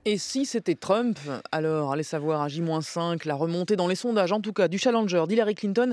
Et si c'était Trump? Alors, allez savoir à J-5, la remontée dans les sondages, en tout cas du challenger d'Hillary Clinton,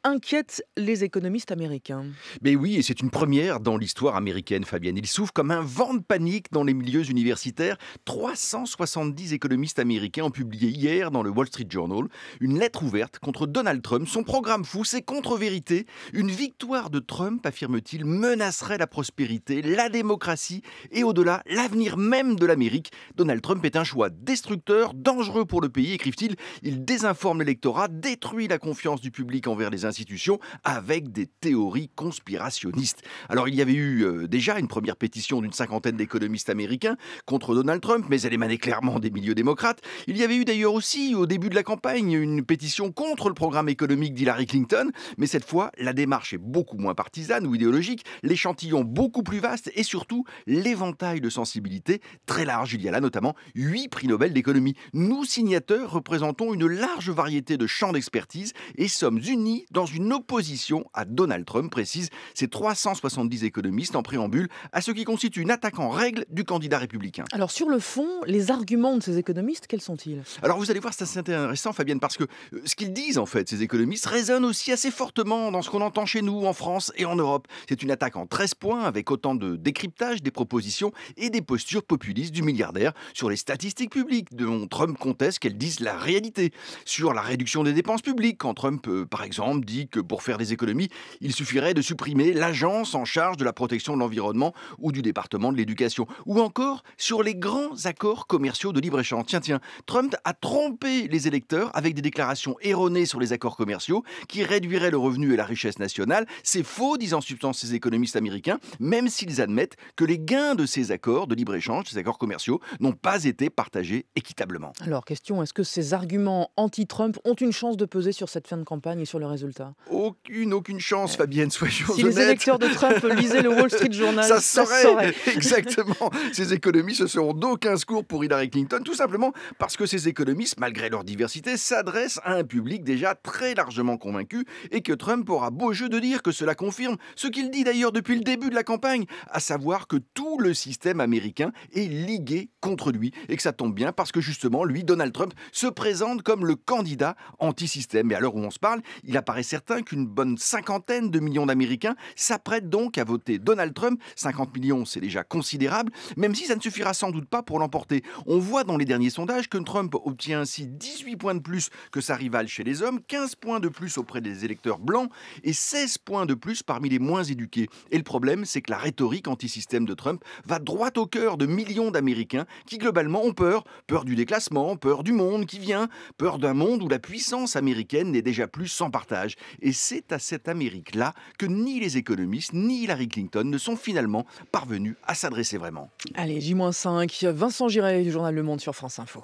inquiète les économistes américains. Mais oui, et c'est une première dans l'histoire américaine, Fabienne. Il souffle comme un vent de panique dans les milieux universitaires. 370 économistes américains ont publié hier dans le Wall Street Journal une lettre ouverte contre Donald Trump, son programme fou, ses contre-vérités. Une victoire de Trump, affirme-t-il, menacerait la prospérité, la démocratie et au-delà, l'avenir même de l'Amérique. Donald Trump est un choix destructeur, dangereux pour le pays, écrivent-ils. Il désinforme l'électorat, détruit la confiance du public envers les institutions avec des théories conspirationnistes. Alors il y avait eu déjà une première pétition d'une cinquantaine d'économistes américains contre Donald Trump, mais elle émanait clairement des milieux démocrates. Il y avait eu d'ailleurs aussi au début de la campagne une pétition contre le programme économique d'Hillary Clinton, mais cette fois la démarche est beaucoup moins partisane ou idéologique, l'échantillon beaucoup plus vaste et surtout l'éventail de sensibilité très large. Il y a là notamment 8 prix Nobel d'économie. Nous, signateurs, représentons une large variété de champs d'expertise et sommes unis dans une opposition à Donald Trump, précise ces 370 économistes en préambule à ce qui constitue une attaque en règle du candidat républicain. Alors, sur le fond, les arguments de ces économistes, quels sont-ils? Alors vous allez voir, c'est assez intéressant, Fabienne, parce que ce qu'ils disent en fait, ces économistes, résonne aussi assez fortement dans ce qu'on entend chez nous, en France et en Europe. C'est une attaque en 13 points, avec autant de décryptage des propositions et des postures populistes du milliardaire sur les statistiques publiques, dont Trump conteste qu'elles disent la réalité, sur la réduction des dépenses publiques, quand Trump, par exemple, dit que pour faire des économies, il suffirait de supprimer l'agence en charge de la protection de l'environnement ou du département de l'éducation, ou encore sur les grands accords commerciaux de libre-échange. Tiens, Trump a trompé les électeurs avec des déclarations erronées sur les accords commerciaux qui réduiraient le revenu et la richesse nationale. C'est faux, disent en substance ces économistes américains, même s'ils admettent que les gains de ces accords de libre-échange, ces accords commerciaux, n'ont pas été partagés équitablement. Alors, question, est-ce que ces arguments anti-Trump ont une chance de peser sur cette fin de campagne et sur le résultat? Aucune chance, Fabienne, soyons Si les honnêtes. électeurs de Trump lisaient le Wall Street Journal, Ça ça se serait saurait. exactement. Ces économistes ne seront d'aucun secours pour Hillary Clinton, tout simplement parce que ces économistes, malgré leur diversité, s'adressent à un public déjà très largement convaincu et que Trump aura beau jeu de dire que cela confirme ce qu'il dit d'ailleurs depuis le début de la campagne, à savoir que tout le système américain est ligué contre lui et que ça tombe bien parce que justement, lui, Donald Trump, se présente comme le candidat anti-système. Et à l'heure où on se parle, il apparaît certain qu'une bonne cinquantaine de millions d'Américains s'apprêtent donc à voter Donald Trump. 50 millions, c'est déjà considérable, même si ça ne suffira sans doute pas pour l'emporter. On voit dans les derniers sondages que Trump obtient ainsi 18 points de plus que sa rivale chez les hommes, 15 points de plus auprès des électeurs blancs et 16 points de plus parmi les moins éduqués. Et le problème, c'est que la rhétorique anti-système de Trump va droit au cœur de millions d'Américains qui globalement ont peur. Peur du déclassement, peur du monde qui vient, peur d'un monde où la puissance américaine n'est déjà plus sans partage. Et c'est à cette Amérique-là que ni les économistes ni Hillary Clinton ne sont finalement parvenus à s'adresser vraiment. Allez, J-5, Vincent Giray du journal Le Monde sur France Info.